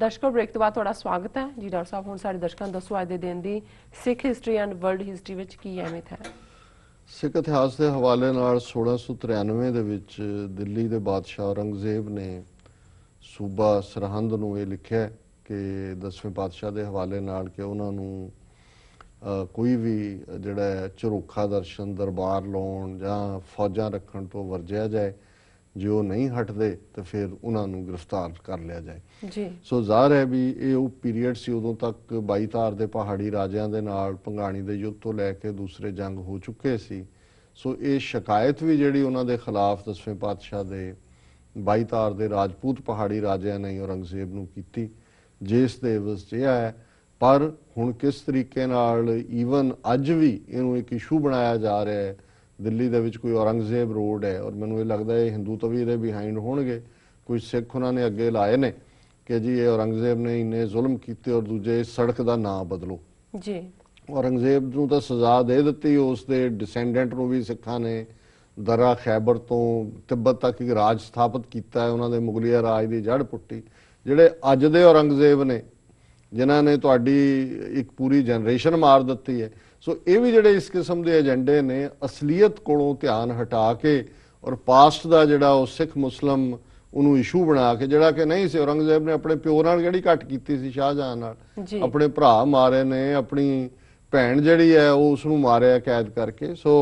ਦਰਸ਼ਕੋ break ਤੋਂ ਬਾਅਦ ਤੁਹਾਡਾ ਸਵਾਗਤ ਹੈ ਜੀ। ਡਾਕਟਰ ਸਾਹਿਬ ਹੁਣ ਸਾਡੇ ਦਰਸ਼ਕਾਂ ਨੂੰ ਦੱਸੋ ਅੱਜ ਦੇ ਦਿਨ ਦੀ ਸਿੱਖ ਹਿਸਟਰੀ ਐਂਡ ਵਰਲਡ ਹਿਸਟਰੀ ਵਿੱਚ ਕੀ ਅਹਿਮੀਅਤ ਹੈ। ਸਿੱਖ ਇਤਿਹਾਸ ਦੇ ਹਵਾਲੇ ਨਾਲ 1693 ਦੇ ਵਿੱਚ ਦਿੱਲੀ ਦੇ ਬਾਦਸ਼ਾਹ ਔਰੰਗਜ਼ੇਬ ਨੇ ਸੂਬਾ ਸਰਹੰਦ ਨੂੰ ਇਹ ਲਿਖਿਆ ਕਿ 10ਵੇਂ ਪਾਤਸ਼ਾਹ ਦੇ ਹਵਾਲੇ ਨਾਲ ਕਿ ਉਹਨਾਂ ਨੂੰ ਕੋਈ ਵੀ ਜਿਹੜਾ ਝਰੋਖਾ ਦਰਸ਼ਨ ਦਰਬਾਰ ਲਾਉਣ ਜਾਂ ਫੌਜਾਂ ਰੱਖਣ ਤੋਂ ਵਰਜਿਆ ਜਾਏ। ਜੇ ਉਹ ਨਹੀਂ ਹਟਦੇ ਤਾਂ ਫਿਰ ਉਹਨਾਂ ਨੂੰ ਗ੍ਰਿਫਤਾਰ ਕਰ ਲਿਆ ਜਾਏ ਜੀ। ਸੋ ਜ਼ਾਹਰ ਹੈ ਵੀ ਇਹ ਉਹ ਪੀਰੀਅਡ ਸੀ, ਉਦੋਂ ਤੱਕ 22 ਧਾਰ ਦੇ ਪਹਾੜੀ ਰਾਜਿਆਂ ਦੇ ਨਾਲ ਭੰਗਾਣੀ ਦੇ ਯੁੱਧ ਤੋਂ ਲੈ ਕੇ ਦੂਸਰੇ ਜੰਗ ਹੋ ਚੁੱਕੇ ਸੀ। ਸੋ ਇਹ ਸ਼ਿਕਾਇਤ ਵੀ ਜਿਹੜੀ ਉਹਨਾਂ ਦੇ ਖਿਲਾਫ 10ਵੇਂ ਪਾਤਸ਼ਾਹ ਦੇ 22 ਧਾਰ ਦੇ ਰਾਜਪੂਤ ਪਹਾੜੀ ਰਾਜਿਆਂ ਨੇ ਔਰੰਗਜ਼ੇਬ ਨੂੰ ਕੀਤੀ, ਜਿਸ ਦੇ ਵਿੱਚ ਇਹ ਹੈ। ਪਰ ਹੁਣ ਕਿਸ ਤਰੀਕੇ ਨਾਲ ਈਵਨ ਅੱਜ ਵੀ ਇਹਨੂੰ ਇੱਕ ਇਸ਼ੂ ਬਣਾਇਆ ਜਾ ਰਿਹਾ ਹੈ। ਦਿੱਲੀ ਦੇ ਵਿੱਚ ਕੋਈ ਔਰੰਗਜ਼ੇਬ ਰੋਡ ਹੈ ਔਰ ਮੈਨੂੰ ਇਹ ਲੱਗਦਾ ਇਹ ਹਿੰਦੂ ਤੋਂ ਵੀ ਇਹਦੇ ਬਿਹਾਈਂਡ ਹੋਣਗੇ। ਕੁਝ ਸਿੱਖ ਉਹਨਾਂ ਨੇ ਅੱਗੇ ਲਾਏ ਨੇ ਕਿ ਜੀ ਇਹ ਔਰੰਗਜ਼ੇਬ ਨੇ ਇੰਨੇ ਜ਼ੁਲਮ ਕੀਤੇ ਔਰ ਦੂਜੇ ਇਸ ਸੜਕ ਦਾ ਨਾਂ ਬਦਲੋ ਜੀ। ਔਰੰਗਜ਼ੇਬ ਨੂੰ ਤਾਂ ਸਜ਼ਾ ਦੇ ਦਿੱਤੀ, ਉਸ ਦੇ ਡਿਸੈਂਡੈਂਟ ਨੂੰ ਵੀ ਸਿੱਖਾਂ ਨੇ ਦਰਾ ਖੈਬਰ ਤੋਂ ਤਿੱਬਤ ਤੱਕ ਇੱਕ ਰਾਜ ਸਥਾਪਿਤ ਕੀਤਾ ਹੈ, ਉਹਨਾਂ ਦੇ ਮੁਗਲਿਆ ਰਾਜ ਦੀ ਜੜ ਪੁੱਟੀ। ਜਿਹੜੇ ਅੱਜ ਦੇ ਔਰੰਗਜ਼ੇਬ ਨੇ ਜਿਨ੍ਹਾਂ ਨੇ ਤੁਹਾਡੀ ਇੱਕ ਪੂਰੀ ਜਨਰੇਸ਼ਨ ਮਾਰ ਦਿੱਤੀ ਹੈ। ਸੋ ਇਹ ਵੀ ਜਿਹੜੇ ਇਸ ਕਿਸਮ ਦੇ ਏਜੰਡੇ ਨੇ ਅਸਲੀਅਤ ਕੋਲੋਂ ਧਿਆਨ ਹਟਾ ਕੇ ਔਰ ਪਾਸਟ ਦਾ ਜਿਹੜਾ ਉਹ ਸਿੱਖ ਮੁਸਲਮ ਉਹਨੂੰ ਇਸ਼ੂ ਬਣਾ ਕੇ, ਜਿਹੜਾ ਕਿ ਨਹੀਂ ਸੀ। ਔਰੰਗਜ਼ੇਬ ਨੇ ਆਪਣੇ ਪਿਓ ਨਾਲ ਕਿਹੜੀ ਘੱਟ ਕੀਤੀ ਸੀ, ਸ਼ਾਹਜਹਾਨ ਨਾਲ ਆਪਣੇ ਭਰਾ ਮਾਰੇ ਨੇ, ਆਪਣੀ ਭੈਣ ਜਿਹੜੀ ਹੈ ਉਹ ਉਸਨੂੰ ਮਾਰਿਆ ਕੈਦ ਕਰਕੇ। ਸੋ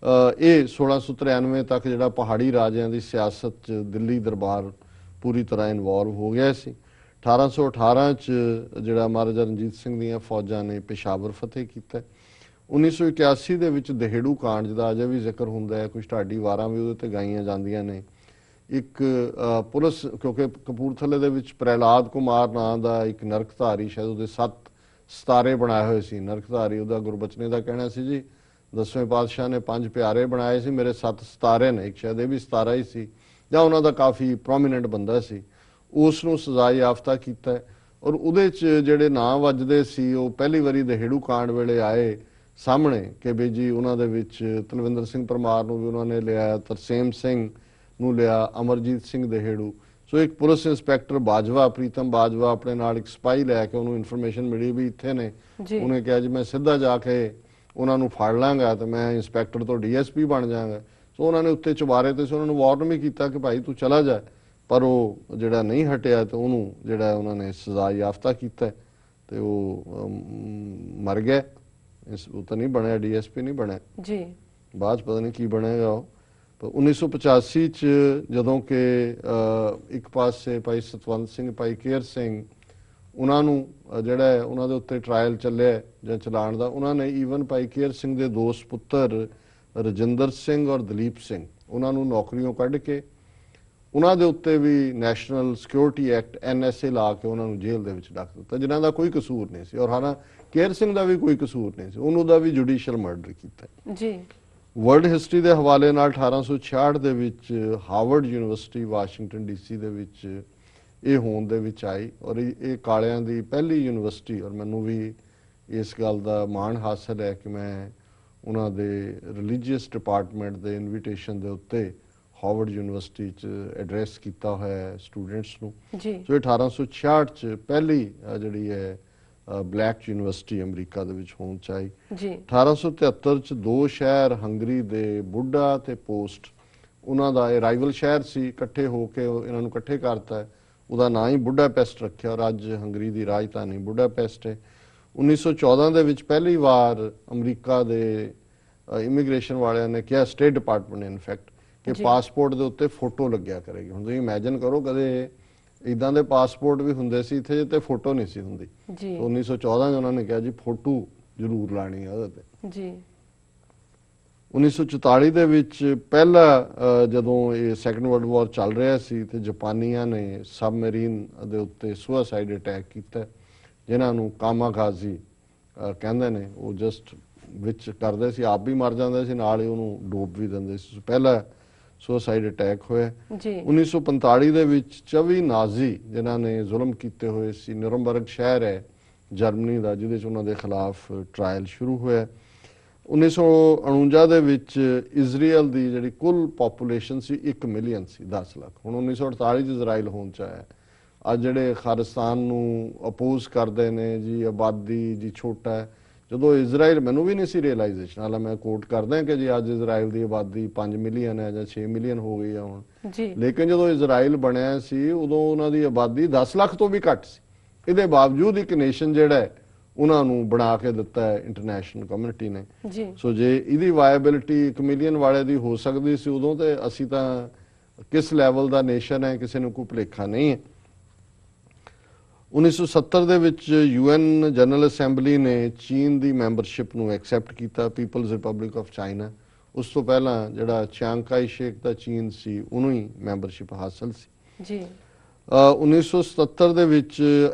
ਇਹ 1693 ਤੱਕ ਜਿਹੜਾ ਪਹਾੜੀ ਰਾਜਿਆਂ ਦੀ ਸਿਆਸਤ 'ਚ ਦਿੱਲੀ ਦਰਬਾਰ ਪੂਰੀ ਤਰ੍ਹਾਂ ਇਨਵੋਲਵ ਹੋ ਗਿਆ ਸੀ। 1818 'ਚ ਜਿਹੜਾ ਮਹਾਰਾਜਾ ਰਣਜੀਤ ਸਿੰਘ ਦੀਆਂ ਫੌਜਾਂ ਨੇ ਪੇਸ਼ਾਵਰ ਫਤਿਹ ਕੀਤਾ। 1981 ਦੇ ਵਿੱਚ ਦਹੇੜੂ ਕਾਂਡ ਦਾ ਅਜੇ ਵੀ ਜ਼ਿਕਰ ਹੁੰਦਾ ਹੈ, ਕੁਝ ਢਾਡੀ ਵਾਰਾਂ ਵੀ ਉਹਦੇ ਤੇ ਗਾਈਆਂ ਜਾਂਦੀਆਂ ਨੇ। ਇੱਕ ਪੁਲਿਸ, ਕਿਉਂਕਿ ਕਪੂਰਥਲੇ ਦੇ ਵਿੱਚ ਪ੍ਰਹਿਲਾਦ ਕੁਮਾਰ ਨਾਂ ਦਾ ਇੱਕ ਨਰਕਧਾਰੀ, ਸ਼ਾਇਦ ਉਹਦੇ 7 ਸਿਤਾਰੇ ਬਣਾਏ ਹੋਏ ਸੀ। ਨਰਕਧਾਰੀ ਉਹਦਾ ਗੁਰਬਚਨੇ ਦਾ ਕਹਿਣਾ ਸੀ ਜੀ 10ਵੇਂ ਪਾਤਸ਼ਾਹ ਨੇ 5 ਪਿਆਰੇ ਬਣਾਏ ਸੀ, ਮੇਰੇ 7 ਸਿਤਾਰੇ ਨੇ। ਇੱਕ ਸ਼ਾਇਦ ਇਹ ਵੀ ਸਿਤਾਰਾ ਹੀ ਸੀ ਜਾਂ ਉਹਨਾਂ ਦਾ ਕਾਫੀ ਪ੍ਰੋਮੀਨੈਂਟ ਬੰਦਾ ਸੀ। ਉਸ ਨੂੰ ਸਜ਼ਾ ਯਾਫਤਾ ਕੀਤਾ ਹੈ ਔਰ ਉਹਦੇ 'ਚ ਜਿਹੜੇ ਨਾਂ ਵੱਜਦੇ ਸੀ ਉਹ ਪਹਿਲੀ ਵਾਰੀ ਦਹੇੜੂ ਕਾਂਡ ਵੇਲੇ ਆਏ ਸਾਹਮਣੇ ਕਿ ਬਈ ਜੀ ਉਹਨਾਂ ਦੇ ਵਿੱਚ ਤਲਵਿੰਦਰ ਸਿੰਘ ਪਰਮਾਰ ਨੂੰ ਵੀ ਉਹਨਾਂ ਨੇ ਲਿਆ, ਤਰਸੇਮ ਸਿੰਘ ਨੂੰ ਲਿਆ, ਅਮਰਜੀਤ ਸਿੰਘ ਦਹੇੜੂ। ਸੋ ਇੱਕ ਪੁਲਿਸ ਇੰਸਪੈਕਟਰ ਬਾਜਵਾ, ਪ੍ਰੀਤਮ ਬਾਜਵਾ, ਆਪਣੇ ਨਾਲ ਇੱਕ ਸਪਾਈ ਲੈ ਕੇ ਉਹਨੂੰ ਇਨਫੋਰਮੇਸ਼ਨ ਮਿਲੀ ਵੀ ਇੱਥੇ ਨੇ। ਉਹਨੇ ਕਿਹਾ ਜੀ ਮੈਂ ਸਿੱਧਾ ਜਾ ਕੇ ਉਹਨਾਂ ਨੂੰ ਫੜ ਲਾਂਗਾ ਤੇ ਮੈਂ ਇੰਸਪੈਕਟਰ ਤੋਂ DSP ਬਣ ਜਾਵਾਂਗਾ। ਸੋ ਉਹਨਾਂ ਨੇ ਉੱਤੇ ਚੁਬਾਰੇ ਤੇ ਸੀ, ਉਹਨਾਂ ਨੂੰ ਵਾਰਨ ਵੀ ਕੀਤਾ ਕਿ ਭਾਈ ਤੂੰ ਚਲਾ ਜਾ, ਪਰ ਉਹ ਜਿਹੜਾ ਨਹੀਂ ਹਟਿਆ ਤੇ ਉਹਨੂੰ ਜਿਹੜਾ ਉਹਨਾਂ ਨੇ ਸਜ਼ਾ ਯਾਫਤਾ ਕੀਤਾ ਤੇ ਉਹ ਮਰ ਗਿਆ। ਉਹ ਤਾਂ ਨਹੀਂ ਬਣਿਆ, DSP ਨਹੀਂ ਬਣਿਆ ਜੀ, ਬਾਅਦ ਪਤਾ ਨਹੀਂ ਕੀ ਬਣੇਗਾ ਉਹ। ਪਰ 1985 'ਚ ਜਦੋਂ ਕਿ ਇੱਕ ਪਾਸੇ ਭਾਈ ਸਤਵੰਤ ਸਿੰਘ, ਭਾਈ ਕੇਹਰ ਸਿੰਘ, ਉਹਨਾਂ ਨੂੰ ਜਿਹੜਾ ਉਹਨਾਂ ਦੇ ਉੱਤੇ ਟਰਾਇਲ ਚੱਲਿਆ ਜਾਂ ਚਲਾਣ ਦਾ, ਉਹਨਾਂ ਨੇ ਈਵਨ ਭਾਈ ਕੇਹਰ ਸਿੰਘ ਦੇ 2 ਸਪੁੱਤਰ ਰਜਿੰਦਰ ਸਿੰਘ ਔਰ ਦਲੀਪ ਸਿੰਘ, ਉਹਨਾਂ ਨੂੰ ਨੌਕਰੀਆਂ ਕੱਢ ਕੇ ਉਹਨਾਂ ਦੇ ਉੱਤੇ ਵੀ ਨੈਸ਼ਨਲ ਸਿਕਿਉਰਿਟੀ ਐਕਟ NSA ਲਾ ਕੇ ਉਹਨਾਂ ਨੂੰ ਜੇਲ੍ਹ ਦੇ ਵਿੱਚ ਰੱਖ ਦਿੱਤਾ, ਜਿਨ੍ਹਾਂ ਦਾ ਕੋਈ ਕਸੂਰ ਨਹੀਂ ਸੀ। ਔਰ ਹਾਲਾਂ ਕੇਹਰ ਸਿੰਘ ਦਾ ਵੀ ਕੋਈ ਕਸੂਰ ਨਹੀਂ ਸੀ, ਉਹਨੂੰ ਦਾ ਵੀ ਜੁਡੀਸ਼ੀਅਲ ਮਰਡਰ ਕੀਤਾ ਜੀ। ਵਰਲਡ ਹਿਸਟਰੀ ਦੇ ਹਵਾਲੇ ਨਾਲ 1866 ਦੇ ਵਿੱਚ ਹਾਰਵਰਡ ਯੂਨੀਵਰਸਿਟੀ ਵਾਸ਼ਿੰਗਟਨ DC ਦੇ ਵਿੱਚ ਇਹ ਹੋਂਦ ਦੇ ਵਿੱਚ ਆਈ ਔਰ ਇਹ ਕਾਲਿਆਂ ਦੀ ਪਹਿਲੀ ਯੂਨੀਵਰਸਿਟੀ। ਔਰ ਮੈਨੂੰ ਵੀ ਇਸ ਗੱਲ ਦਾ ਮਾਣ ਹਾਸਲ ਹੈ ਕਿ ਮੈਂ ਉਹਨਾਂ ਦੇ ਰਿਲੀਜੀਅਸ ਡਿਪਾਰਟਮੈਂਟ ਦੇ ਇਨਵੀਟੇਸ਼ਨ ਦੇ ਉੱਤੇ ਹਾਰਵਰਡ ਯੂਨੀਵਰਸਿਟੀ 'ਚ ਐਡਰੈਸ ਕੀਤਾ ਹੋਇਆ ਸਟੂਡੈਂਟਸ ਨੂੰ। ਸੋ 1866 'ਚ ਪਹਿਲੀ ਜਿਹੜੀ ਹੈ ਬਲੈਕ ਯੂਨੀਵਰਸਿਟੀ ਅਮਰੀਕਾ ਦੇ ਵਿੱਚ ਹੋਂਦ 'ਚ ਆਈ। 1873 'ਚ 2 ਸ਼ਹਿਰ ਹੰਗਰੀ ਦੇ ਬੁੱਢਾ ਤੇ ਪੋਸਟ, ਉਹਨਾਂ ਦਾ ਇਹ ਰਾਈਵਲ ਸ਼ਹਿਰ ਸੀ, ਇਕੱਠੇ ਹੋ ਕੇ ਇਹਨਾਂ ਨੂੰ ਇਕੱਠੇ ਕਰਤਾ। ਉਹਦਾ ਨਾਂ ਹੀ ਬੁੱਢਾਪੈਸਟ ਰੱਖਿਆ ਔਰ ਅੱਜ ਹੰਗਰੀ ਦੀ ਰਾਜਧਾਨੀ ਬੁੱਢਾਪੈਸਟ ਹੈ। 1914 ਦੇ ਵਿੱਚ ਪਹਿਲੀ ਵਾਰ ਅਮਰੀਕਾ ਦੇ ਇਮੀਗ੍ਰੇਸ਼ਨ ਵਾਲਿਆਂ ਨੇ ਕਿਹਾ, ਸਟੇਟ ਡਿਪਾਰਟਮੈਂਟ ਨੇ ਇਨਫੈਕਟ, ਕਿ ਪਾਸਪੋਰਟ ਦੇ ਉੱਤੇ ਫੋਟੋ ਲੱਗਿਆ ਕਰੇਗੀ। ਹੁਣ ਤੁਸੀਂ ਇਮੈਜਿਨ ਕਰੋ, ਕਦੇ ਇਦਾਂ ਦੇ ਪਾਸਪੋਰਟ ਵੀ ਹੁੰਦੇ ਸੀ ਇੱਥੇ ਜਿੱਤੇ ਫੋਟੋ ਨਹੀਂ ਸੀ ਹੁੰਦੀ। 1914 'ਚ ਉਹਨਾਂ ਨੇ ਕਿਹਾ ਜੀ ਫੋਟੋ ਜ਼ਰੂਰ ਲਾਣੀ ਹੈ ਉਹਦੇ ਤੇ ਜੀ। 1944 ਦੇ ਵਿੱਚ ਪਹਿਲਾ ਜਦੋਂ ਇਹ ਸੈਕੰਡ ਵਰਲਡ ਵਾਰ ਚੱਲ ਰਿਹਾ ਸੀ ਤੇ ਜਾਪਾਨੀਆਂ ਨੇ ਸਬਮਰੀਨ ਦੇ ਉੱਤੇ ਸੁਸਾਈਡ ਅਟੈਕ ਕੀਤਾ, ਜਿਨ੍ਹਾਂ ਨੂੰ ਕਾਮਾਗਾਜ਼ੀ ਕਹਿੰਦੇ ਨੇ। ਉਹ ਜਸਟ ਵਿੱਚ ਕਰਦੇ ਸੀ, ਆਪ ਵੀ ਮਰ ਜਾਂਦੇ ਸੀ, ਨਾਲ ਹੀ ਉਹਨੂੰ ਡੋਬ ਵੀ ਦਿੰਦੇ ਸੀ। ਪਹਿਲਾ ਸੁਸਾਈਡ ਅਟੈਕ ਹੋਇਆ 1945 ਦੇ ਵਿੱਚ। 24 ਨਾਜ਼ੀ ਜਿਨ੍ਹਾਂ ਨੇ ਜ਼ੁਲਮ ਕੀਤੇ ਹੋਏ ਸੀ, ਨਿਊਰਮਬਰਗ ਸ਼ਹਿਰ ਹੈ ਜਰਮਨੀ ਦਾ, ਜਿਹਦੇ 'ਚ ਉਹਨਾਂ ਦੇ ਖਿਲਾਫ ਟਰਾਇਲ ਸ਼ੁਰੂ ਹੋਇਆ। 1949 ਦੇ ਵਿੱਚ ਇਜ਼ਰਾਈਲ ਦੀ ਜਿਹੜੀ ਕੁੱਲ ਪੋਪੂਲੇਸ਼ਨ ਸੀ 1 ਮਿਲੀਅਨ ਸੀ, 10 ਲੱਖ। ਹੁਣ 1948 'ਚ ਇਜ਼ਰਾਈਲ ਹੋਂਦ 'ਚ ਆਇਆ। ਆ ਜਿਹੜੇ ਖਾਲਿਸਤਾਨ ਨੂੰ ਅਪੋਜ਼ ਕਰਦੇ ਨੇ ਜੀ, ਆਬਾਦੀ ਜੀ ਛੋਟਾ ਹੈ। ਜਦੋਂ ਇਜ਼ਰਾਈਲ, ਮੈਨੂੰ ਵੀ ਨਹੀਂ ਸੀ ਰਿਅਲਾਈਜੇਸ਼ਨ, ਹਾਲਾ ਮੈਂ ਕੋਟ ਕਰਦਾ ਕਿ ਜੀ ਅੱਜ ਇਜ਼ਰਾਈਲ ਦੀ ਆਬਾਦੀ 5 ਮਿਲੀਅਨ ਹੈ ਜਾਂ 6 ਮਿਲੀਅਨ ਹੋ ਗਈ ਆ ਹੁਣ ਜੀ, ਲੇਕਿਨ ਜਦੋਂ ਇਜ਼ਰਾਈਲ ਬਣਿਆ ਸੀ ਉਦੋਂ ਉਹਨਾਂ ਦੀ ਆਬਾਦੀ 10 ਲੱਖ ਤੋਂ ਵੀ ਘੱਟ ਸੀ। ਇਹਦੇ ਬਾਵਜੂਦ ਇੱਕ ਨੇਸ਼ਨ ਜਿਹੜਾ ਹੈ ਉਹਨਾਂ ਨੂੰ ਬਣਾ ਕੇ ਦਿੱਤਾ ਹੈ ਇੰਟਰਨੈਸ਼ਨਲ ਕਮਿਊਨਿਟੀ ਨੇ। ਜੀ, ਸੋ ਜੇ ਇਹਦੀ ਵਾਇਬਿਲਿਟੀ 1 ਮਿਲੀਅਨ ਵਾਲੇ ਦੀ ਹੋ ਸਕਦੀ ਸੀ ਉਦੋਂ, ਤੇ ਅਸੀਂ ਤਾਂ ਕਿਸ ਲੈਵਲ ਦਾ ਨੇਸ਼ਨ ਹੈ ਕਿਸੇ ਨੂੰ ਕੋਈ ਭੁਲੇਖਾ ਨਹੀਂ ਹੈ। 1970 ਦੇ ਵਿੱਚ UN ਜਨਰਲ ਅਸੈਂਬਲੀ ਨੇ ਚੀਨ ਦੀ ਮੈਂਬਰਸ਼ਿਪ ਨੂੰ ਐਕਸੈਪਟ ਕੀਤਾ, ਪੀਪਲਜ਼ ਰਿਪਬਲਿਕ ਆਫ ਚਾਈਨਾ। ਉਸ ਤੋਂ ਪਹਿਲਾਂ ਜਿਹੜਾ ਚਿਆਂਗ ਕਾਈ ਸ਼ੇਕ ਦਾ ਚੀਨ ਸੀ ਉਹਨੂੰ ਹੀ ਮੈਂਬਰਸ਼ਿਪ ਹਾਸਲ ਸੀ। ਜੀ, 1977 ਦੇ ਵਿੱਚ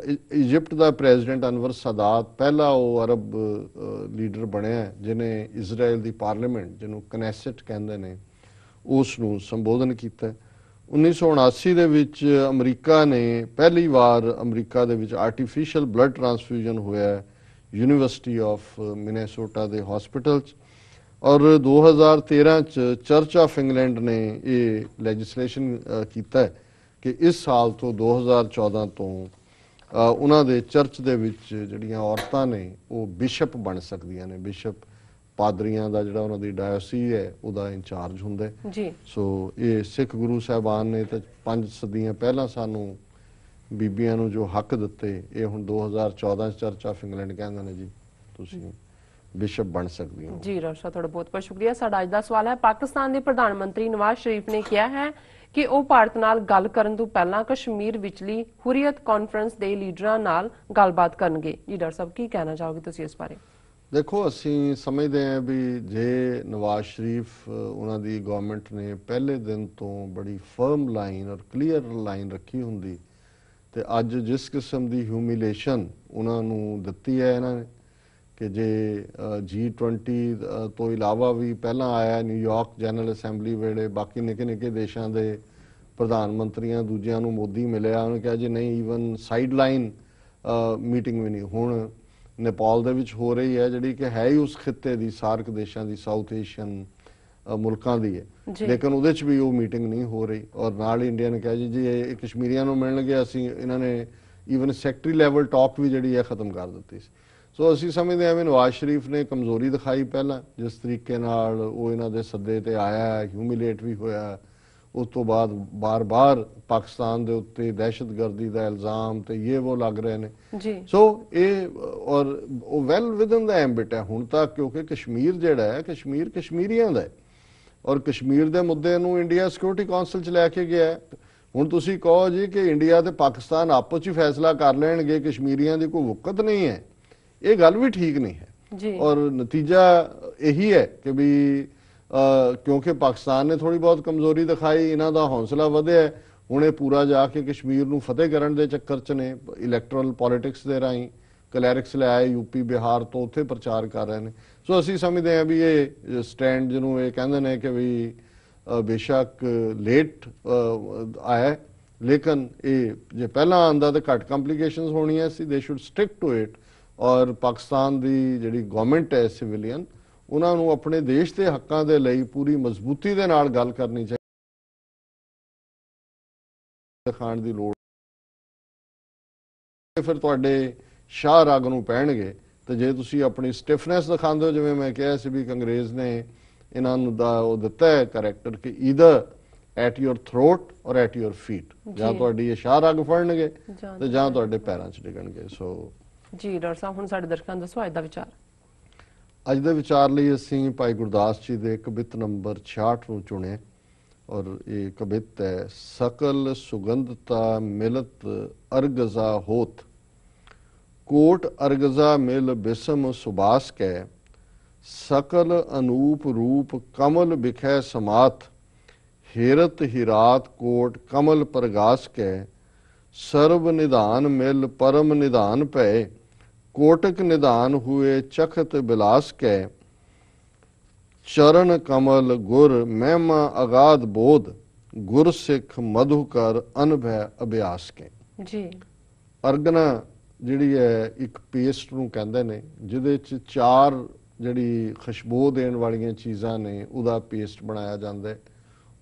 ਇਜਿਪਟ ਦਾ ਪ੍ਰੈਜ਼ੀਡੈਂਟ ਅਨਵਰ ਸਾਦਾਤ ਪਹਿਲਾ ਉਹ ਅਰਬ ਲੀਡਰ ਬਣਿਆ ਜਿਹਨੇ ਇਜ਼ਰਾਈਲ ਦੀ ਪਾਰਲੀਮੈਂਟ, ਜਿਹਨੂੰ ਕਨੈਸਟ ਕਹਿੰਦੇ ਨੇ, ਉਸ ਨੂੰ ਸੰਬੋਧਨ ਕੀਤਾ। 1979 ਦੇ ਵਿੱਚ ਅਮਰੀਕਾ ਨੇ ਪਹਿਲੀ ਵਾਰ ਅਮਰੀਕਾ ਦੇ ਵਿੱਚ ਆਰਟੀਫੀਸ਼ੀਅਲ ਬਲੱਡ ਟ੍ਰਾਂਸਫਿਊਜ਼ਨ ਹੋਇਆ ਯੂਨੀਵਰਸਿਟੀ ਆਫ ਮਿਨੇਸੋਟਾ ਦੇ ਹਸਪੀਟਲ 'ਚ। ਔਰ 2013 ਚ ਚਰਚ ਆਫ ਇੰਗਲੈਂਡ ਨੇ ਇਹ ਲੈਜਿਸਲੇਸ਼ਨ ਕੀਤਾ ਕਿ ਇਸ ਸਾਲ ਤੋਂ 2014 ਤੋਂ ਉਹਨਾਂ ਦੇ ਚਰਚ ਦੇ ਵਿੱਚ ਜਿਹੜੀਆਂ ਔਰਤਾਂ ਨੇ ਉਹ ਬਿਸ਼ਪ ਬਣ ਸਕਦੀਆਂ ਨੇ। ਬਿਸ਼ਪ ਪਾਦਰੀਆਂ ਦਾ ਜਿਹੜਾ ਉਹਨਾਂ ਦੀ ਡਾਇਓਸੀ ਹੈ ਉਹਦਾ ਇੰਚਾਰਜ ਹੁੰਦਾ ਜੀ। ਸੋ ਇਹ ਸਿੱਖ ਗੁਰੂ ਸਾਹਿਬਾਨ ਨੇ ਤਾਂ 5 ਸਦੀਆਂ ਪਹਿਲਾਂ ਸਾਨੂੰ ਬੀਬੀਆਂ ਨੂੰ ਜੋ ਹੱਕ ਦਿੱਤੇ, ਇਹ ਹੁਣ 2014 ਚ ਚਰਚ ਆਫ ਇੰਗਲੈਂਡ ਕਹਿੰਦੇ ਨੇ ਜੀ ਤੁਸੀਂ ਬਿਸ਼ਪ ਬਣ ਸਕਦੀਆਂ ਹੋ। ਜੀ ਡਾਕਟਰ ਸਾਹਿਬ, ਤੁਹਾਡਾ ਬਹੁਤ ਬਹੁਤ ਸ਼ੁਕਰੀਆ। ਸਾਡਾ ਅੱਜ ਦਾ ਸਵਾਲ ਹੈ, ਪਾਕਿਸਤਾਨ ਦੇ ਪ੍ਰਧਾਨ ਮੰਤਰੀ ਨਵਾਜ਼ ਸ਼ਰੀਫ ਨੇ ਕਿਹਾ ਹੈ ਕਿ ਉਹ ਭਾਰਤ ਨਾਲ ਗੱਲ ਕਰਨ ਤੋਂ ਪਹਿਲਾਂ ਕਸ਼ਮੀਰ ਵਿਚਲੀ ਹੁਰੀਅਤ ਕਾਨਫਰੰਸ ਦੇ ਲੀਡਰਾਂ ਨਾਲ ਗੱਲਬਾਤ ਕਰਨਗੇ। ਜੀ ਡਾਕਟਰ ਸਾਹਿਬ, ਕੀ ਕਹਿਣਾ ਚਾਹੋਗੇ ਤੁਸੀਂ ਇਸ ਬਾਰੇ? ਦੇਖੋ, ਅਸੀਂ ਸਮਝਦੇ ਹਾਂ ਵੀ ਜੇ ਨਵਾਜ਼ ਸ਼ਰੀਫ ਉਹਨਾਂ ਦੀ ਗਵਰਨਮੈਂਟ ਨੇ ਪਹਿਲੇ ਦਿਨ ਤੋਂ ਬੜੀ ਫਰਮ ਲਾਈਨ ਔਰ ਕਲੀਅਰ ਲਾਈਨ ਰੱਖੀ ਹੁੰਦੀ ਤੇ ਅੱਜ ਜਿਸ ਕਿਸਮ ਦੀ ਹਿਊਮਿਲੇਸ਼ਨ ਉਹਨਾਂ ਨੂੰ ਦਿੱਤੀ ਹੈ ਇਹਨਾਂ ਨੇ ਕਿ ਜੇ G20 ਤੋਂ ਇਲਾਵਾ ਵੀ ਪਹਿਲਾਂ ਆਇਆ ਨਿਊਯਾਰਕ ਜਨਰਲ ਅਸੈਂਬਲੀ ਵੇਲੇ ਬਾਕੀ ਨਿੱਕੇ ਨਿੱਕੇ ਦੇਸ਼ਾਂ ਦੇ ਪ੍ਰਧਾਨ ਮੰਤਰੀਆਂ ਦੂਜਿਆਂ ਨੂੰ ਮੋਦੀ ਮਿਲਿਆ, ਉਹਨੇ ਕਿਹਾ ਜੀ ਨਹੀਂ, ਈਵਨ ਸਾਈਡ ਲਾਈਨ ਮੀਟਿੰਗ ਵੀ ਨਹੀਂ। ਹੁਣ ਨੇਪਾਲ ਦੇ ਵਿੱਚ ਹੋ ਰਹੀ ਹੈ ਜਿਹੜੀ ਕਿ ਹੈ ਹੀ ਉਸ ਖਿੱਤੇ ਦੀ, ਸਾਰਕ ਦੇਸ਼ਾਂ ਦੀ, ਸਾਊਥ ਏਸ਼ੀਅਨ ਮੁਲਕਾਂ ਦੀ ਹੈ, ਲੇਕਿਨ ਉਹਦੇ 'ਚ ਵੀ ਉਹ ਮੀਟਿੰਗ ਨਹੀਂ ਹੋ ਰਹੀ। ਔਰ ਨਾਲ ਹੀ ਇੰਡੀਆ ਨੇ ਕਿਹਾ ਜੀ ਇਹ ਕਸ਼ਮੀਰੀਆਂ ਨੂੰ ਮਿਲਣਗੇ, ਅਸੀਂ ਇਹਨਾਂ ਨੇ ਈਵਨ ਸੈਕਟਰੀ ਲੈਵਲ ਟਾਕ ਵੀ ਜਿਹੜੀ ਹੈ ਖਤਮ ਕਰ ਦਿੱਤੀ ਸੀ। ਸੋ ਅਸੀਂ ਸਮਝਦੇ ਹਾਂ ਵੀ ਨਵਾਜ਼ ਸ਼ਰੀਫ ਨੇ ਕਮਜ਼ੋਰੀ ਦਿਖਾਈ ਪਹਿਲਾਂ, ਜਿਸ ਤਰੀਕੇ ਨਾਲ ਉਹ ਇਹਨਾਂ ਦੇ ਸੱਦੇ ਤੇ ਆਇਆ, ਹਿਊਮਿਲੇਟ ਵੀ ਹੋਇਆ। ਉਸ ਤੋਂ ਬਾਅਦ ਬਾਰ-ਬਾਰ ਪਾਕਿਸਤਾਨ ਦੇ ਉੱਤੇ ਦਹਿਸ਼ਤਗਰਦੀ ਦਾ ਇਲਜ਼ਾਮ ਤੇ ਇਹ ਉਹ ਲੱਗ ਰਹੇ ਨੇ ਜੀ। ਸੋ ਇਹ ਔਰ ਉਹ ਵੈਲ ਵਿਦਨ ਦਾ ਐਂਬਿਟ ਹੈ ਹੁਣ ਤੱਕ, ਕਿਉਂਕਿ ਕਸ਼ਮੀਰ ਜਿਹੜਾ ਹੈ ਕਸ਼ਮੀਰ ਕਸ਼ਮੀਰੀਆਂ ਦਾ ਹੈ ਔਰ ਕਸ਼ਮੀਰ ਦੇ ਮੁੱਦੇ ਨੂੰ ਇੰਡੀਆ ਸਿਕਿਉਰਿਟੀ ਕੌਂਸਲ 'ਚ ਲੈ ਕੇ ਗਿਆ। ਹੁਣ ਤੁਸੀਂ ਕਹੋ ਜੀ ਕਿ ਇੰਡੀਆ ਤੇ ਪਾਕਿਸਤਾਨ ਆਪਸ 'ਚ ਫੈਸਲਾ ਕਰ ਲੈਣਗੇ, ਕਸ਼ਮੀਰੀਆਂ ਦੀ ਕੋਈ ਵਕਤ ਨਹੀਂ ਹੈ, ਇਹ ਗੱਲ ਵੀ ਠੀਕ ਨਹੀਂ ਹੈ ਜੀ। ਔਰ ਨਤੀਜਾ ਇਹੀ ਹੈ ਕਿ ਵੀ ਕਿਉਂਕਿ ਪਾਕਿਸਤਾਨ ਨੇ ਥੋੜੀ ਬਹੁਤ ਕਮਜ਼ੋਰੀ ਦਿਖਾਈ, ਇਹਨਾਂ ਦਾ ਹੌਸਲਾ ਵਧਿਆ, ਹੁਣ ਇਹ ਪੂਰਾ ਜਾ ਕੇ ਕਸ਼ਮੀਰ ਨੂੰ ਫਤਿਹ ਕਰਨ ਦੇ ਚੱਕਰ 'ਚ ਨੇ, ਇਲੈਕਟਰਲ ਪੋਲਿਟਿਕਸ ਦੇ ਰਾਹੀਂ ਕਲੈਰਿਕਸ ਲੈ ਆਏ ਯੂਪੀ ਬਿਹਾਰ ਤੋਂ, ਉੱਥੇ ਪ੍ਰਚਾਰ ਕਰ ਰਹੇ ਨੇ। ਸੋ ਅਸੀਂ ਸਮਝਦੇ ਹਾਂ ਵੀ ਇਹ ਸਟੈਂਡ ਜਿਹਨੂੰ ਇਹ ਕਹਿੰਦੇ ਨੇ ਕਿ ਵੀ ਬੇਸ਼ੱਕ ਲੇਟ ਆਇਆ ਲੇਕਿਨ ਇਹ ਜੇ ਪਹਿਲਾਂ ਆਂਦਾ ਤਾਂ ਘੱਟ ਕੰਪਲਿਕੇਸ਼ਨਸ ਹੋਣੀਆਂ ਸੀ। ਦੇ ਸ਼ੁੱਡ ਸਟਿਕ ਟੂ ਇਟ। ਔਰ ਪਾਕਿਸਤਾਨ ਦੀ ਜਿਹੜੀ ਗਵਰਨਮੈਂਟ ਹੈ ਸਿਵਿਲੀਅਨ, ਉਹਨਾਂ ਨੂੰ ਆਪਣੇ ਦੇਸ਼ ਦੇ ਹੱਕਾਂ ਦੇ ਲਈ ਪੂਰੀ ਮਜ਼ਬੂਤੀ ਦੇ ਨਾਲ ਗੱਲ ਕਰਨੀ ਚਾਹੀਦੀ, ਖਾਣ ਦੀ ਲੋੜ ਫਿਰ ਤੁਹਾਡੇ ਸ਼ਾਹ ਰਾਗ ਨੂੰ ਪੈਣਗੇ। ਤੇ ਜੇ ਤੁਸੀਂ ਆਪਣੀ ਸਟਿਫਨੈਸ ਦਿਖਾਉਂਦੇ ਹੋ, ਜਿਵੇਂ ਮੈਂ ਕਿਹਾ ਸੀ ਵੀ ਅੰਗਰੇਜ਼ ਨੇ ਇਹਨਾਂ ਨੂੰ ਦਾ ਉਹ ਦਿੱਤਾ ਹੈ ਕਰੈਕਟਰ ਕਿ ਈਦਰ ਐਟ ਯੋਰ ਥਰੋਟ ਔਰ ਐਟ ਯੋਰ ਫੀਟ, ਜਾਂ ਤੁਹਾਡੀ ਇਹ ਸ਼ਾਹ ਰਾਗ ਫੜਨਗੇ ਤੇ ਜਾਂ ਤੁਹਾਡੇ ਪੈਰਾਂ 'ਚ ਡਿੱਗਣਗੇ। ਸੋ ਜੀ ਡਾਕਟਰ ਸਾਹਿਬ, ਹੁਣ ਸਾਡੇ ਦਰਸ਼ਕਾਂ ਨੂੰ ਦੱਸੋ ਅੱਜ ਦਾ ਵਿਚਾਰ। ਅੱਜ ਦੇ ਵਿਚਾਰ ਲਈ ਅਸੀਂ ਭਾਈ ਗੁਰਦਾਸ ਜੀ ਦੇ ਕਵਿਤ ਨੰਬਰ 66 ਨੂੰ ਚੁਣਿਆ ਔਰ ਇਹ ਕਵਿਤ ਹੈ, ਸਕਲ ਸੁਗੰਧਤਾ ਮਿਲਤ ਅਰਗਜ਼ਾ ਹੋਤ, ਕੋਟ ਅਰਗਜ਼ਾ ਮਿਲ ਬਿਸਮ ਸੁਬਾਸ ਕੈ, ਸਕਲ ਅਨੂਪ ਰੂਪ ਕਮਲ ਬਿਖੈ ਸਮਾਤ, ਹੀਰਤ ਹੀਰਾਤ ਕੋਟ ਕਮਲ ਪ੍ਰਗਾਸ ਕੈ, ਸਰਬ ਨਿਧਾਨ ਮਿਲ परम निधान पै, कोटक निधान हुए चखत बिलास कै, चरण कमल गुर महिमा अगाध बोध, गुर सिख मधुकर अनभै अभ्यास कै। जी। अर्गना ਜਿਹੜੀ ਹੈ ਇੱਕ ਪੇਸਟ ਨੂੰ ਕਹਿੰਦੇ ਨੇ, ਜਿਹਦੇ 'ਚ 4 ਜਿਹੜੀ ਖੁਸ਼ਬੂ ਦੇਣ ਵਾਲੀਆਂ ਚੀਜ਼ਾਂ ਨੇ ਉਹਦਾ ਪੇਸਟ ਬਣਾਇਆ ਜਾਂਦਾ ਹੈ।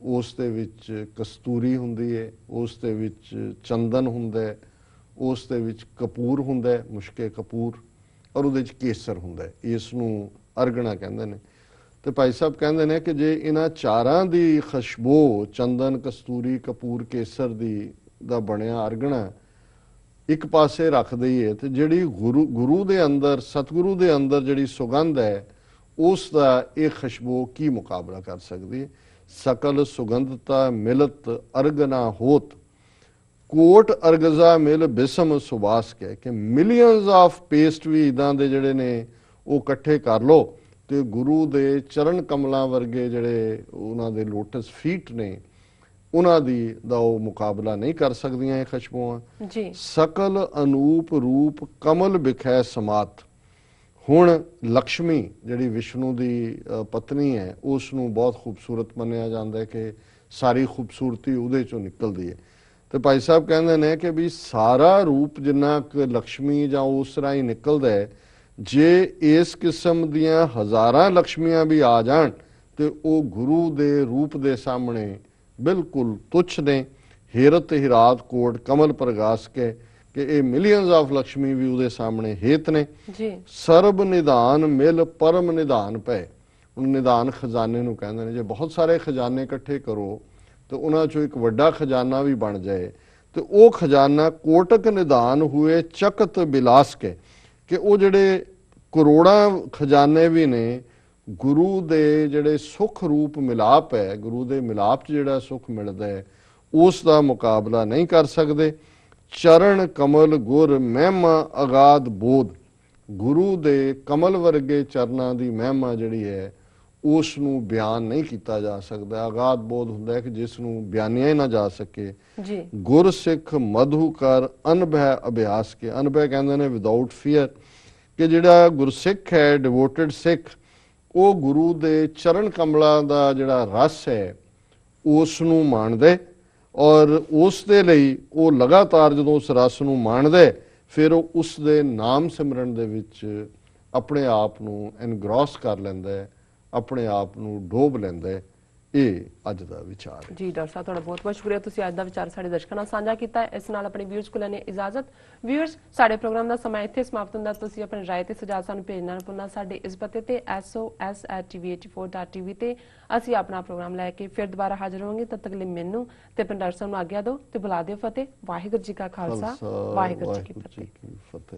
ਉਸ ਦੇ ਵਿੱਚ ਕਸਤੂਰੀ ਹੁੰਦੀ ਹੈ, ਉਸ ਦੇ ਵਿੱਚ ਚੰਦਨ ਹੁੰਦਾ ਹੈ, ਉਸ ਦੇ ਵਿੱਚ ਕਪੂਰ ਹੁੰਦਾ ਹੈ, ਮੁਸ਼ਕੇ ਕਪੂਰ, ਔਰ ਉਹਦੇ ਵਿੱਚ ਕੇਸਰ ਹੁੰਦਾ ਹੈ। ਇਸ ਨੂੰ ਅਰਗਣਾ ਕਹਿੰਦੇ ਨੇ। ਤੇ ਭਾਈ ਸਾਹਿਬ ਕਹਿੰਦੇ ਨੇ ਕਿ ਜੇ ਇਹਨਾਂ ਚਾਰਾਂ ਦੀ ਖੁਸ਼ਬੂ ਚੰਦਨ, ਕਸਤੂਰੀ, ਕਪੂਰ, ਕੇਸਰ ਦਾ ਬਣਿਆ ਅਰਗਣਾ ਇੱਕ ਪਾਸੇ ਰੱਖ ਦਈਏ ਤੇ ਜਿਹੜੀ ਗੁਰੂ ਦੇ ਅੰਦਰ, ਸਤਿਗੁਰੂ ਦੇ ਅੰਦਰ ਜਿਹੜੀ ਸੁਗੰਧ ਹੈ ਉਸ ਦਾ ਇਹ ਖੁਸ਼ਬੂ ਕੀ ਮੁਕਾਬਲਾ ਕਰ ਸਕਦੀ ਹੈ। ਸਕਲ ਸੁਗੰਧਤਾ ਮਿਲਤ ਅਰਗਨਾ ਹੋਤ, ਕੋਟ ਅਰਗਜ਼ਾ ਮਿਲ ਬਿਸਮ ਸੁਬਾਸ ਕਹਿ ਕਿ ਮਿਲੀਅਨਸ ਆਫ ਪੇਸਟ ਵੀ ਇਦਾਂ ਦੇ ਜਿਹੜੇ ਨੇ ਉਹ ਇਕੱਠੇ ਕਰ ਲੋ ਤੇ ਗੁਰੂ ਦੇ ਚਰਨ ਕਮਲਾਂ ਵਰਗੇ ਜਿਹੜੇ ਉਹਨਾਂ ਦੇ ਲੋਟਸ ਫੀਟ ਨੇ ਉਹਨਾਂ ਦਾ ਉਹ ਮੁਕਾਬਲਾ ਨਹੀਂ ਕਰ ਸਕਦੀਆਂ ਇਹ ਖੁਸ਼ਬੂਆਂ ਜੀ। ਸਕਲ ਅਨੂਪ ਰੂਪ ਕਮਲ ਬਿਖੈ ਸਮਾਤ। ਹੁਣ ਲక్ష్ਮੀ ਜਿਹੜੀ ਵਿਸ਼ਨੂੰ ਦੀ ਪਤਨੀ ਹੈ ਉਸ ਨੂੰ ਬਹੁਤ ਖੂਬਸੂਰਤ ਮੰਨਿਆ ਜਾਂਦਾ ਹੈ ਕਿ ਸਾਰੀ ਖੂਬਸੂਰਤੀ ਉਹਦੇ ਚੋਂ ਨਿਕਲਦੀ ਹੈ। ਤੇ ਭਾਈ ਸਾਹਿਬ ਕਹਿੰਦੇ ਨੇ ਕਿ ਵੀ ਸਾਰਾ ਰੂਪ ਜਿੰਨਾ ਕਿ ਲక్ష్ਮੀ ਜਾਂ ਉਸ ਤਰ੍ਹਾਂ ਹੀ ਨਿਕਲਦਾ ਹੈ, ਜੇ ਇਸ ਕਿਸਮ ਦੀਆਂ ਹਜ਼ਾਰਾਂ ਲక్ష్ਮੀਆਂ ਵੀ ਆ ਜਾਣ ਤੇ ਉਹ ਗੁਰੂ ਦੇ ਰੂਪ ਦੇ ਸਾਹਮਣੇ ਬਿਲਕੁਲ ਤੁੱਛ ਨੇ। ਹੀਰਤ ਹਿਰਾਤ ਕੋਟ ਕਮਲ ਪ੍ਰਗਾਸ ਕੇ ਕਿ ਇਹ ਮਿਲੀਅਨਸ ਆਫ ਲక్ష్ਮੀ ਵੀ ਉਹਦੇ ਸਾਹਮਣੇ ਹੇਤ ਨੇ ਜੀ। ਸਰਬ ਨਿਧਾਨ ਮਿਲ ਪਰਮ ਨਿਧਾਨ ਪਏ। ਹੁਣ ਨਿਧਾਨ ਖਜ਼ਾਨੇ ਨੂੰ ਕਹਿੰਦੇ ਨੇ। ਜੇ ਬਹੁਤ ਸਾਰੇ ਖਜ਼ਾਨੇ ਇਕੱਠੇ ਕਰੋ ਤੇ ਉਹਨਾਂ ਚੋਂ ਇੱਕ ਵੱਡਾ ਖਜ਼ਾਨਾ ਵੀ ਬਣ ਜਾਏ ਤੇ ਉਹ ਖਜ਼ਾਨਾ ਕੋਟਕ ਨਿਧਾਨ ਹੋਏ ਚਕਤ ਬਿਲਾਸ ਕੇ ਕਿ ਉਹ ਜਿਹੜੇ ਕਰੋੜਾਂ ਖਜ਼ਾਨੇ ਵੀ ਨੇ ਗੁਰੂ ਦੇ ਜਿਹੜੇ ਸੁਖ ਰੂਪ ਮਿਲਾਪ ਹੈ, ਗੁਰੂ ਦੇ ਮਿਲਾਪ 'ਚ ਜਿਹੜਾ ਸੁਖ ਮਿਲਦਾ ਹੈ ਉਸ ਦਾ ਮੁਕਾਬਲਾ ਨਹੀਂ ਕਰ ਸਕਦੇ। ਚਰਨ ਕਮਲ ਗੁਰ ਮਹਿਮਾ ਅਗਾਧ ਬੋਧ, ਗੁਰੂ ਦੇ ਕਮਲ ਵਰਗੇ ਚਰਨਾਂ ਦੀ ਮਹਿਮਾ ਜਿਹੜੀ ਹੈ ਉਸ ਨੂੰ ਬਿਆਨ ਨਹੀਂ ਕੀਤਾ ਜਾ ਸਕਦਾ। ਅਗਾਧ ਬੋਧ ਹੁੰਦਾ ਹੈ ਕਿ ਜਿਸ ਨੂੰ ਬਿਆਨਿਆ ਹੀ ਨਾ ਜਾ ਸਕੇ ਜੀ। ਗੁਰ ਸਿੱਖ ਮਧੂ ਕਰ ਅਨਭੈ ਅਭਿਆਸ ਕੇ, ਅਨਭੈ ਕਹਿੰਦੇ ਨੇ ਵਿਦਆਊਟ ਫੀਅਰ, ਕਿ ਜਿਹੜਾ ਗੁਰਸਿੱਖ ਹੈ, ਡਿਵੋਟਡ ਸਿੱਖ, ਉਹ ਗੁਰੂ ਦੇ ਚਰਨ ਕਮਲਾਂ ਦਾ ਜਿਹੜਾ ਰਸ ਹੈ ਉਸ ਨੂੰ ਮਾਣਦੇ ਔਰ ਉਸ ਦੇ ਲਈ ਉਹ ਲਗਾਤਾਰ ਜਦੋਂ ਉਸ ਰਸ ਨੂੰ ਮਾਣਦੇ ਫਿਰ ਉਹ ਉਸ ਦੇ ਨਾਮ ਸਿਮਰਨ ਦੇ ਵਿੱਚ ਆਪਣੇ ਆਪ ਨੂੰ ਐਨਗ੍ਰੋਸ ਕਰ ਲੈਂਦਾ ਹੈ, ਆਪਣੇ ਆਪ ਨੂੰ ਡੋਬ ਲੈਂਦਾ ਹੈ। ਇਹ ਅੱਜ ਦਾ ਵਿਚਾਰ ਹੈ। ਜੀ ਡਾਕਟਰ ਸਾਹਿਬ, ਤੁਹਾਡਾ ਬਹੁਤ ਬਹੁਤ ਸ਼ੁਕਰੀਆ, ਤੁਸੀਂ ਅੱਜ ਦਾ ਵਿਚਾਰ ਸਾਡੇ ਦਰਸ਼ਕਾਂ ਨਾਲ ਸਾਂਝਾ ਕੀਤਾ। ਇਸ ਨਾਲ ਆਪਣੇ ਵਿਊਅਰਸ ਕੋਲ ਲੈਣੇ ਇਜਾਜ਼ਤ। ਵਿਊਅਰਸ, ਸਾਡੇ ਪ੍ਰੋਗਰਾਮ ਦਾ ਸਮਾਂ ਇੱਥੇ ਸਮਾਪਤ ਹੁੰਦਾ। ਤੁਸੀਂ ਆਪਣੀ ਰਾਏ ਤੇ ਸੁਝਾਅ ਸਾਨੂੰ ਭੇਜਣਾ ਨਾ ਭੁੱਲਣਾ। ਸਾਡੇ ਇਸ ਪਤੇ ਤੇ sos@tv84.tv ਤੇ ਅਸੀਂ ਆਪਣਾ ਪ੍ਰੋਗਰਾਮ ਲੈ ਕੇ ਫਿਰ ਦੁਬਾਰਾ ਹਾਜ਼ਰ ਹੋਵਾਂਗੇ। ਤਦ ਤੱਕ ਲਈ ਮੈਨੂੰ ਤੇ ਡਾਕਟਰ ਸਾਹਿਬ ਨੂੰ ਆਗਿਆ ਦਿਓ ਤੇ ਬੁਲਾ ਦਿਓ ਫਤਿਹ। ਵਾਹਿਗੁਰੂ ਜੀ ਕਾ ਖਾਲਸਾ, ਵਾਹਿਗੁਰੂ ਜੀ ਕੀ ਫਤਿਹ।